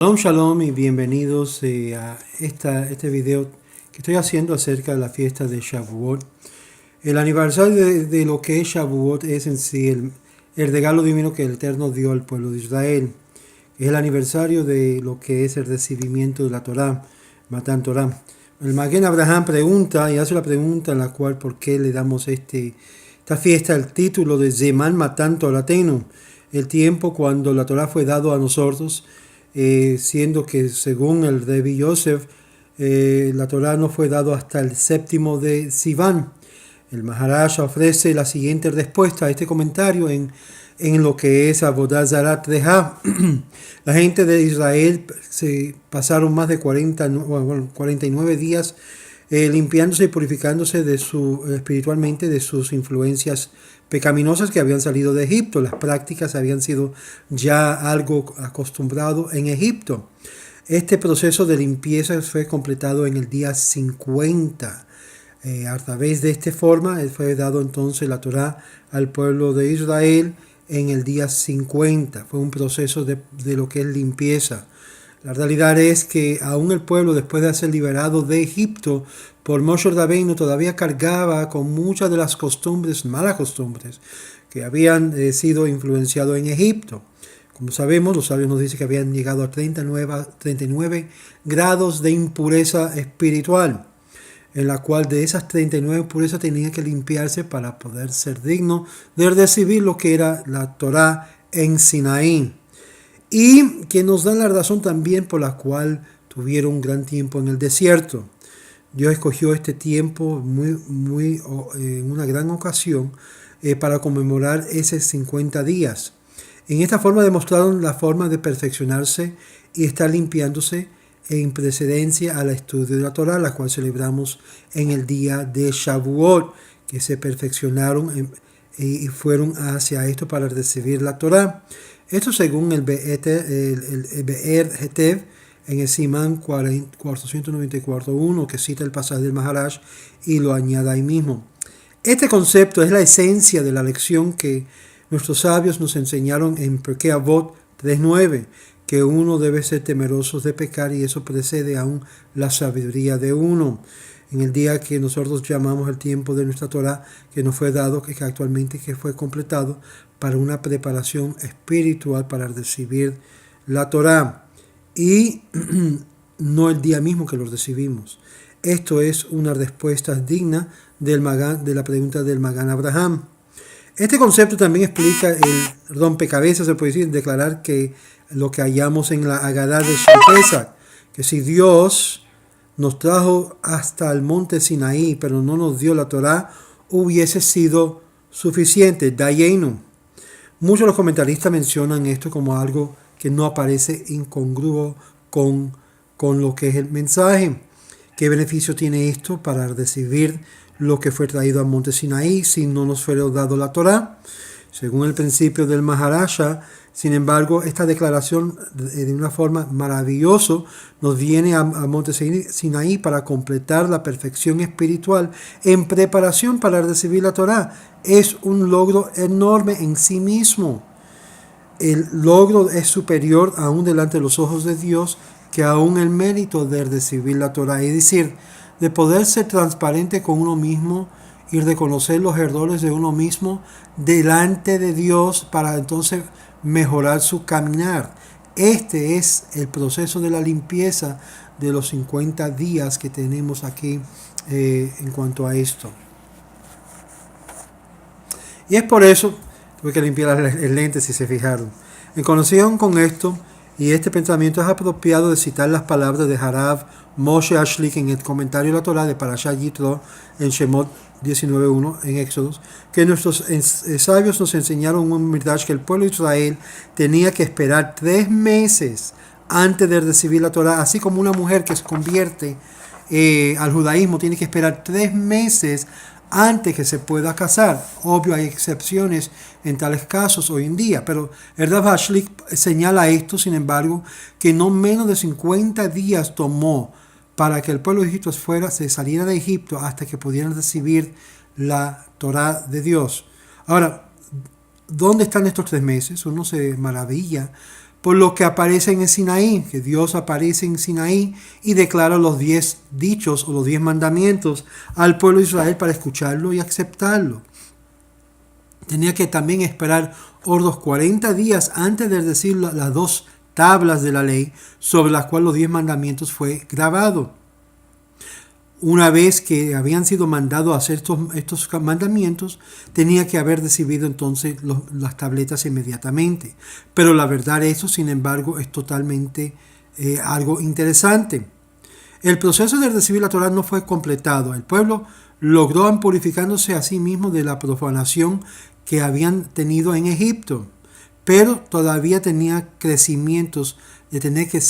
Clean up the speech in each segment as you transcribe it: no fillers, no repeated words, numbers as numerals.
Shalom, shalom y bienvenidos a este video que estoy haciendo acerca de la fiesta de Shavuot. El aniversario de lo que es Shavuot es en sí el regalo divino que el Eterno dio al pueblo de Israel. Es el aniversario de lo que es el recibimiento de la Torá, Matan Torá. El Maguen Abraham pregunta y hace la pregunta en la cual por qué le damos esta fiesta el título de Zeman Matan Toratenu, el tiempo cuando la Torá fue dado a nosotros. Siendo que según el Rebbi Yosef, la Torá no fue dado hasta el séptimo de Sivan. El Maharaj ofrece la siguiente respuesta a este comentario en lo que es Avodah Zarah Trejá. La gente de Israel se pasaron más de 49 días limpiándose y purificándose espiritualmente de sus influencias pecaminosas que habían salido de Egipto. Las prácticas habían sido ya algo acostumbrado en Egipto. Este proceso de limpieza fue completado en el día 50. A través de esta forma fue dado entonces la Torá al pueblo de Israel en el día 50. Fue un proceso de lo que es limpieza. La realidad es que aún el pueblo, después de ser liberado de Egipto por Moshe Rabbeinu, todavía cargaba con muchas de las costumbres, malas costumbres, que habían sido influenciados en Egipto. Como sabemos, los sabios nos dicen que habían llegado a 39 grados de impureza espiritual, en la cual de esas 39 impurezas tenían que limpiarse para poder ser digno de recibir lo que era la Torá en Sinaí. Y que nos dan la razón también por la cual tuvieron un gran tiempo en el desierto. Dios escogió este tiempo en una gran ocasión para conmemorar esos 50 días. En esta forma demostraron la forma de perfeccionarse y estar limpiándose en precedencia al estudio de la Torá, la cual celebramos en el día de Shavuot, que se perfeccionaron y fueron hacia esto para recibir la Torá. Esto según el Be'er Hetev en el Simán 494.1, que cita el pasaje del Maharaj y lo añade ahí mismo. Este concepto es la esencia de la lección que nuestros sabios nos enseñaron en Pirkei Avot 3.9, que uno debe ser temeroso de pecar y eso precede aún la sabiduría de uno. En el día que nosotros llamamos el tiempo de nuestra Torá, que nos fue dado, que actualmente fue completado para una preparación espiritual para recibir la Torá, y no el día mismo que lo recibimos. Esto es una respuesta digna de la pregunta del Magán Abraham. Este concepto también explica el rompecabezas, se puede decir, declarar que lo que hallamos en la Agadá de Shempesach, que si Dios nos trajo hasta el monte Sinaí, pero no nos dio la Torá, hubiese sido suficiente. Dayenu. Muchos de los comentaristas mencionan esto como algo que no aparece incongruo con lo que es el mensaje. ¿Qué beneficio tiene esto para recibir lo que fue traído al monte Sinaí si no nos fue dado la Torá? Según el principio del Maharaja, sin embargo, esta declaración de una forma maravillosa nos viene a monte Sinaí para completar la perfección espiritual en preparación para recibir la Torá. Es un logro enorme en sí mismo. El logro es superior aún delante de los ojos de Dios que aún el mérito de recibir la Torá. Es decir, de poder ser transparente con uno mismo y reconocer los errores de uno mismo delante de Dios para entonces mejorar su caminar. Este es el proceso de la limpieza de los 50 días que tenemos aquí en cuanto a esto. Y es por eso, tuve que limpiar el lente si se fijaron. En conexión con esto y este pensamiento es apropiado de citar las palabras de Harav Moshe Ashlik en el comentario de la Torá de Parashat Yitro en Shemot 19.1 en Éxodos, que nuestros sabios nos enseñaron un midrash que el pueblo de Israel tenía que esperar 3 meses antes de recibir la Torá, así como una mujer que se convierte al judaísmo tiene que esperar 3 meses antes que se pueda casar. Obvio, hay excepciones en tales casos hoy en día, pero el Rav Ashlik señala esto, sin embargo, que no menos de 50 días tomó para que el pueblo de Egipto se saliera de Egipto hasta que pudieran recibir la Torá de Dios. Ahora, ¿dónde están estos 3 meses? Uno se maravilla por lo que aparece en Sinaí, que Dios aparece en Sinaí y declara los 10 dichos o los 10 mandamientos al pueblo de Israel para escucharlo y aceptarlo. Tenía que también esperar otros 40 días antes de decir las 2 tablas de la ley sobre las cuales los 10 mandamientos fue grabado. Una vez que habían sido mandados a hacer estos mandamientos, tenía que haber recibido entonces las tabletas inmediatamente. Pero la verdad, eso, sin embargo, es totalmente algo interesante. El proceso de recibir la Torá no fue completado. El pueblo logró purificándose a sí mismo de la profanación que habían tenido en Egipto, pero todavía tenía crecimientos de tener que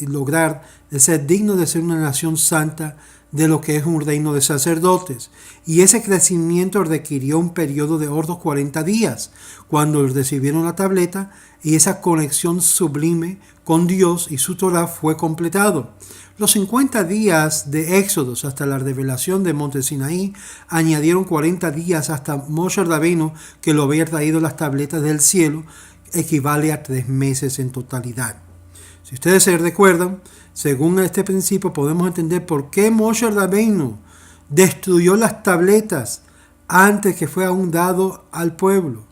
lograr de ser digno de ser una nación santa, de lo que es un reino de sacerdotes. Y ese crecimiento requirió un periodo de otros 40 días, cuando recibieron la tableta y esa conexión sublime con Dios y su Torá fue completado. Los 50 días de Éxodos hasta la revelación de Monte Sinaí añadieron 40 días hasta Moshe Rabbeinu, que lo había traído las tabletas del cielo, equivale a 3 meses en totalidad. Si ustedes se recuerdan, según este principio podemos entender por qué Moshe Rabbeinu destruyó las tabletas antes que fue aún dado al pueblo.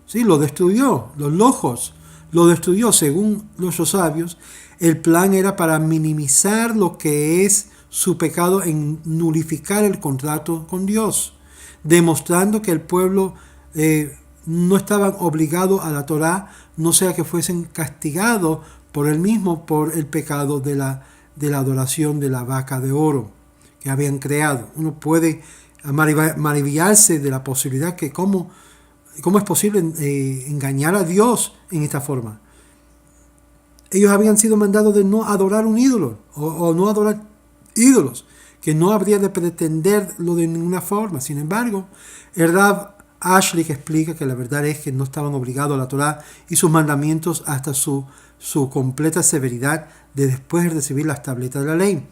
Sí, lo destruyó, los lojos, lo destruyó. Según los sabios, el plan era para minimizar lo que es su pecado en nulificar el contrato con Dios, demostrando que el pueblo no estaban obligados a la Torá, no sea que fuesen castigados por él mismo por el pecado de la adoración de la vaca de oro que habían creado. Uno puede maravillarse de la posibilidad que cómo es posible engañar a Dios en esta forma. Ellos habían sido mandados de no adorar un ídolo o no adorar ídolos, que no habría de pretenderlo de ninguna forma. Sin embargo, el Rav Ashlich explica que la verdad es que no estaban obligados a la Torá y sus mandamientos hasta su completa severidad de después de recibir las tabletas de la ley.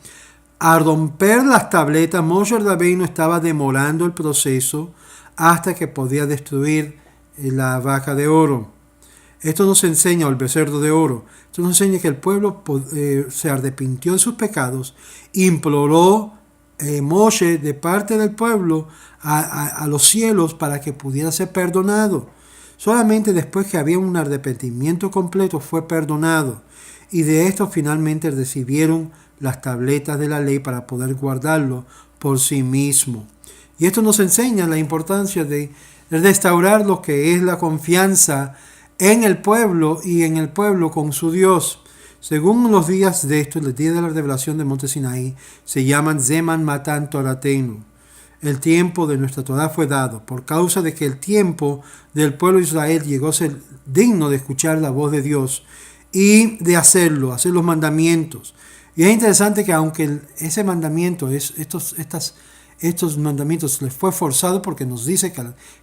Al romper las tabletas, Moshe Rabbeinu estaba demorando el proceso hasta que podía destruir la vaca de oro. Esto nos enseña, o el becerro de oro, esto nos enseña que el pueblo se arrepintió de sus pecados, imploró Moshe de parte del pueblo a los cielos para que pudiera ser perdonado. Solamente después que había un arrepentimiento completo fue perdonado, y de esto finalmente recibieron las tabletas de la ley para poder guardarlo por sí mismo. Y esto nos enseña la importancia de restaurar lo que es la confianza en el pueblo y en el pueblo con su Dios. Según los días de esto, el día de la revelación de Monte Sinaí, se llaman Zeman Matan Torateinu. El tiempo de nuestra Torá fue dado por causa de que el tiempo del pueblo de Israel llegó a ser digno de escuchar la voz de Dios y de hacer los mandamientos. Y es interesante que aunque ese mandamiento, estos mandamientos les fue forzado porque nos dice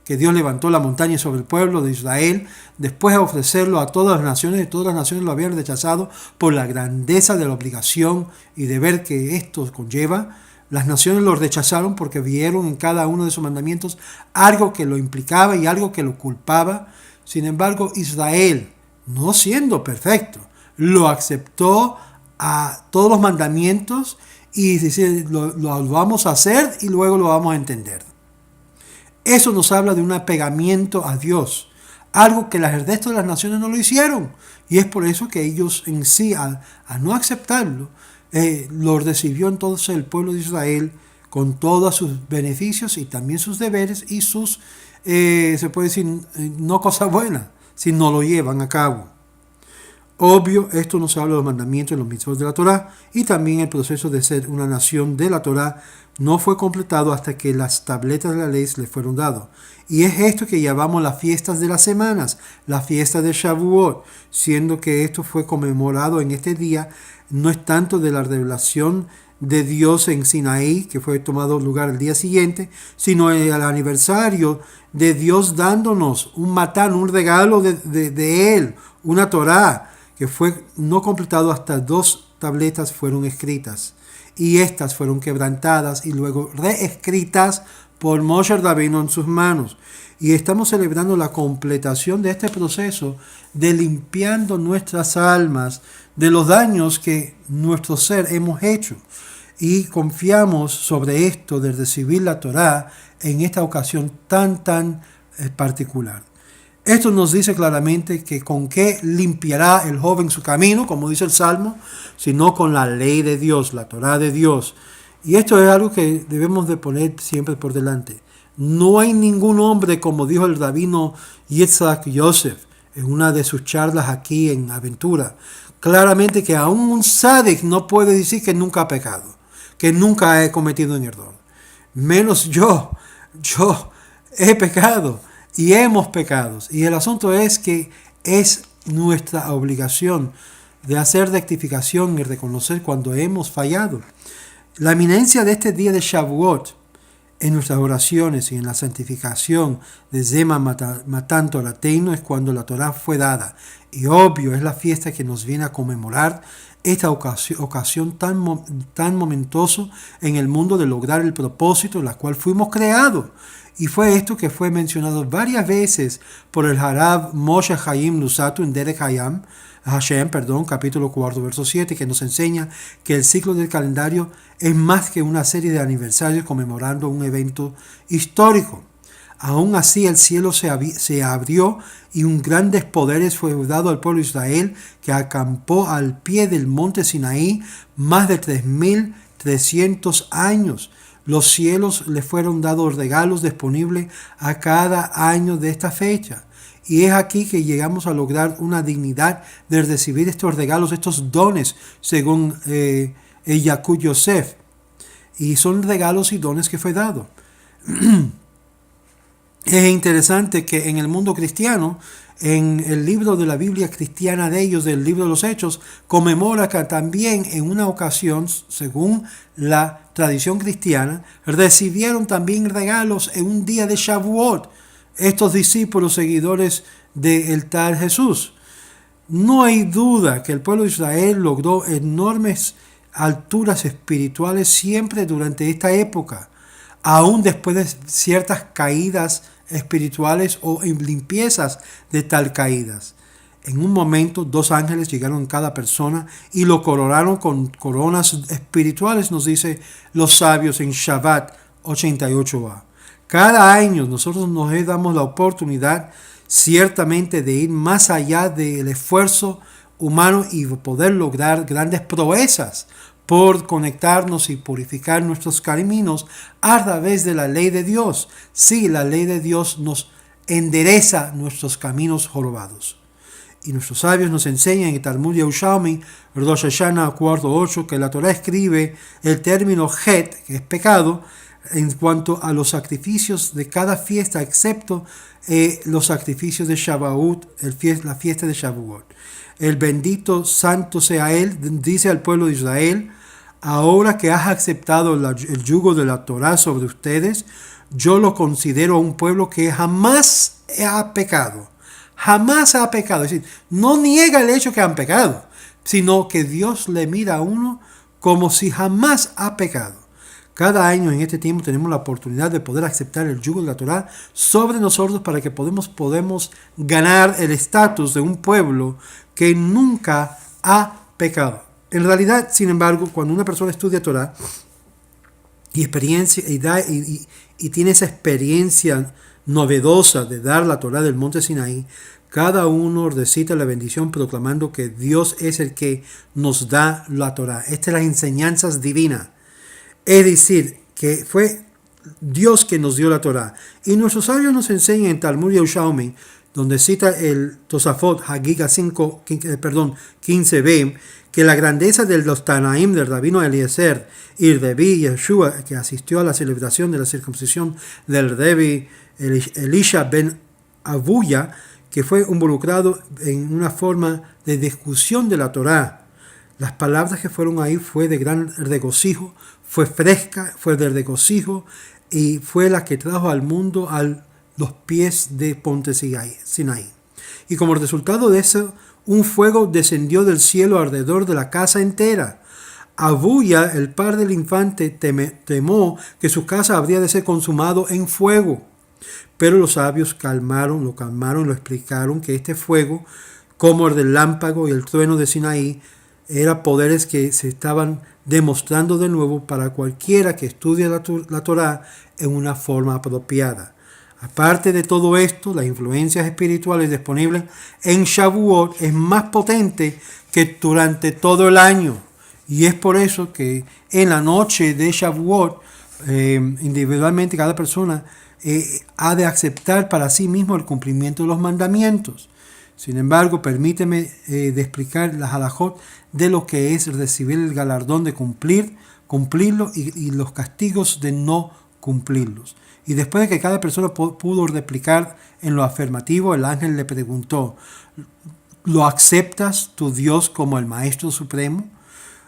que Dios levantó la montaña sobre el pueblo de Israel, después de ofrecerlo a todas las naciones, y todas las naciones lo habían rechazado por la grandeza de la obligación y deber que esto conlleva. Las naciones lo rechazaron porque vieron en cada uno de sus mandamientos algo que lo implicaba y algo que lo culpaba. Sin embargo, Israel, no siendo perfecto, lo aceptó a todos los mandamientos y dice, lo vamos a hacer y luego lo vamos a entender. Eso nos habla de un apegamiento a Dios, algo que el resto de las naciones no lo hicieron. Y es por eso que ellos en sí, al no aceptarlo, lo recibió entonces el pueblo de Israel con todos sus beneficios y también sus deberes y sus, se puede decir, no cosas buenas, si no lo llevan a cabo. Obvio, esto nos habla de los mandamientos y los mitzvot de la Torá, y también el proceso de ser una nación de la Torá no fue completado hasta que las tabletas de la ley les fueron dadas. Y es esto que llamamos las fiestas de las semanas, la fiesta de Shavuot, siendo que esto fue conmemorado en este día, no es tanto de la revelación de Dios en Sinaí, que fue tomado lugar el día siguiente, sino el aniversario de Dios dándonos un matán, un regalo de Él, una Torá, que fue no completado hasta 2 tabletas fueron escritas. Y estas fueron quebrantadas y luego reescritas por Moshe Rabbeinu en sus manos. Y estamos celebrando la completación de este proceso de limpiando nuestras almas de los daños que nuestro ser hemos hecho. Y confiamos sobre esto de recibir la Torá en esta ocasión tan particular. Esto nos dice claramente que con qué limpiará el joven su camino, como dice el Salmo, sino con la ley de Dios, la Torá de Dios. Y esto es algo que debemos de poner siempre por delante. No hay ningún hombre, como dijo el rabino Yitzhak Yosef en una de sus charlas aquí en Aventura, claramente que aún un sádic no puede decir que nunca ha pecado, que nunca he cometido un error. Menos yo he pecado y hemos pecado. Y el asunto es que es nuestra obligación de hacer rectificación y reconocer cuando hemos fallado. La eminencia de este día de Shavuot en nuestras oraciones y en la santificación de Zema Matan Torateinu es cuando la Torá fue dada. Y obvio, es la fiesta que nos viene a conmemorar esta ocasión tan momentoso en el mundo de lograr el propósito en la cual fuimos creados. Y fue esto que fue mencionado varias veces por el Harav Moshe Chaim Luzzatto en Derech Hashem, capítulo 4, verso 7, que nos enseña que el ciclo del calendario es más que una serie de aniversarios conmemorando un evento histórico. Aún así el cielo se abrió y un grandes poderes fue dado al pueblo de Israel, que acampó al pie del monte Sinaí más de 3.300 años. Los cielos le fueron dados regalos disponibles a cada año de esta fecha. Y es aquí que llegamos a lograr una dignidad de recibir estos regalos, estos dones, según el Yakut Yosef. Y son regalos y dones que fue dado. Es interesante que en el mundo cristiano, en el libro de la Biblia cristiana de ellos, del libro de los Hechos, conmemora que también en una ocasión, según la tradición cristiana, recibieron también regalos en un día de Shavuot, estos discípulos seguidores del tal Jesús. No hay duda que el pueblo de Israel logró enormes alturas espirituales siempre durante esta época, aún después de ciertas caídas espirituales o limpiezas de tal caídas. En un momento, 2 ángeles llegaron a cada persona y lo coronaron con coronas espirituales, nos dice los sabios en Shabbat 88a. Cada año nosotros nos damos la oportunidad ciertamente de ir más allá del esfuerzo humano y poder lograr grandes proezas por conectarnos y purificar nuestros caminos a través de la ley de Dios. Sí, la ley de Dios nos endereza nuestros caminos jorobados. Y nuestros sabios nos enseñan en Talmud Yerushalmi, Rosh Hashanah 4.8, que la Torah escribe el término Het, que es pecado, en cuanto a los sacrificios de cada fiesta, excepto los sacrificios de Shavuot, la fiesta de Shavuot. El bendito santo sea él, dice al pueblo de Israel: ahora que has aceptado el yugo de la Torá sobre ustedes, yo lo considero un pueblo que jamás ha pecado. Jamás ha pecado. Es decir, no niega el hecho que han pecado, sino que Dios le mira a uno como si jamás ha pecado. Cada año en este tiempo tenemos la oportunidad de poder aceptar el yugo de la Torá sobre nosotros para que podemos ganar el estatus de un pueblo que nunca ha pecado. En realidad, sin embargo, cuando una persona estudia Torá y tiene esa experiencia novedosa de dar la Torá del monte Sinaí, cada uno recita la bendición proclamando que Dios es el que nos da la Torá. Estas son las enseñanzas divinas. Es decir, que fue Dios que nos dio la Torá. Y nuestros sabios nos enseñan en Talmud Yerushalmi, donde cita el Tosafot Hagiga 15b, que la grandeza de los Tanaim del rabino Eliezer y Revi Yeshua, que asistió a la celebración de la circuncisión del Revi Elisha ben Abuya, que fue involucrado en una forma de discusión de la Torá. Las palabras que fueron ahí fue de gran regocijo, fue fresca, fue de regocijo y fue la que trajo al mundo a los pies de Ponte Sinaí. Y como resultado de eso, un fuego descendió del cielo alrededor de la casa entera, Abuya, el padre del infante, temó que su casa habría de ser consumado en fuego. Pero los sabios lo calmaron, lo explicaron que este fuego, como el del lámpago y el trueno de Sinaí, eran poderes que se estaban demostrando de nuevo para cualquiera que estudie la Torá en una forma apropiada. Aparte de todo esto, las influencias espirituales disponibles en Shavuot es más potente que durante todo el año. Y es por eso que en la noche de Shavuot, individualmente cada persona ha de aceptar para sí mismo el cumplimiento de los mandamientos. Sin embargo, permíteme de explicar las halajot de lo que es recibir el galardón de cumplirlo y los castigos de no cumplirlos. Y después de que cada persona pudo replicar en lo afirmativo, el ángel le preguntó: ¿lo aceptas tu Dios como el Maestro Supremo?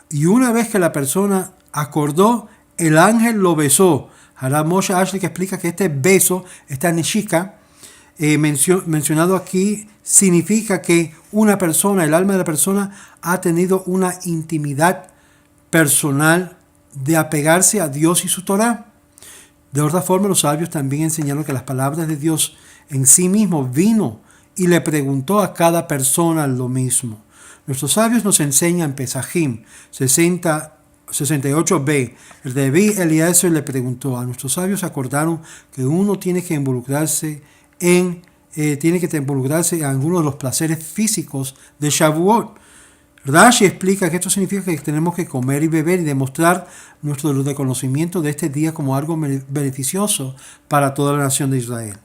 Y una vez que la persona acordó, el ángel lo besó. Ahora Moshe Ashley que explica que este beso, esta neshika, mencionado aquí, significa que una persona, el alma de la persona, ha tenido una intimidad personal de apegarse a Dios y su Torah. De otra forma, los sabios también enseñaron que las palabras de Dios en sí mismo vino y le preguntó a cada persona lo mismo. Nuestros sabios nos enseñan Pesajim 68b. El Rebbi Eliezer le preguntó: a nuestros sabios acordaron que uno tiene que involucrarse en algunos de los placeres físicos de Shavuot. Rashi explica que esto significa que tenemos que comer y beber y demostrar nuestro reconocimiento de este día como algo beneficioso para toda la nación de Israel.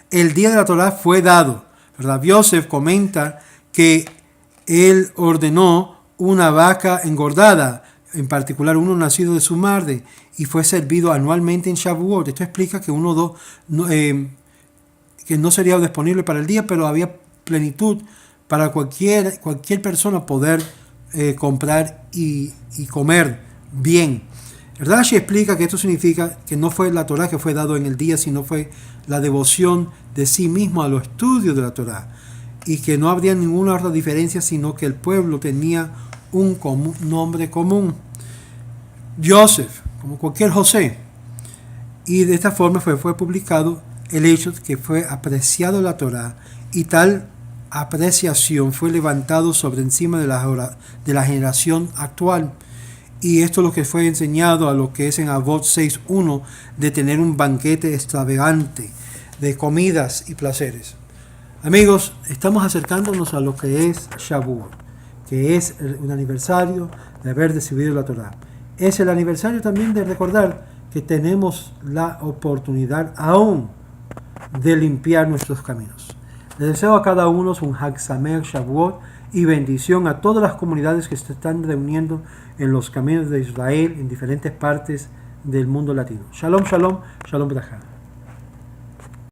El día de la Torá fue dado. Rav Yosef comenta que él ordenó una vaca engordada, en particular uno nacido de su madre, y fue servido anualmente en Shavuot. Esto explica que que no sería disponible para el día, pero había plenitud para cualquier persona poder comprar y comer bien. Rashi explica que esto significa que no fue la Torá que fue dado en el día, sino fue la devoción de sí mismo a los estudios de la Torá, y que no habría ninguna otra diferencia, sino que el pueblo tenía un nombre común, Joseph, como cualquier José, y de esta forma fue publicado el hecho de que fue apreciado la Torá, y tal apreciación fue levantado sobre encima de la generación actual. Y esto es lo que fue enseñado a lo que es en Avot 6.1, de tener un banquete extravagante de comidas y placeres. Amigos, estamos acercándonos a lo que es Shavuot, que es un aniversario de haber recibido la Torá. Es el aniversario también de recordar que tenemos la oportunidad aún de limpiar nuestros caminos. Les deseo a cada uno un Hag Sameach Shavuot y bendición a todas las comunidades que se están reuniendo en los caminos de Israel en diferentes partes del mundo latino. Shalom, shalom, shalom, brajá.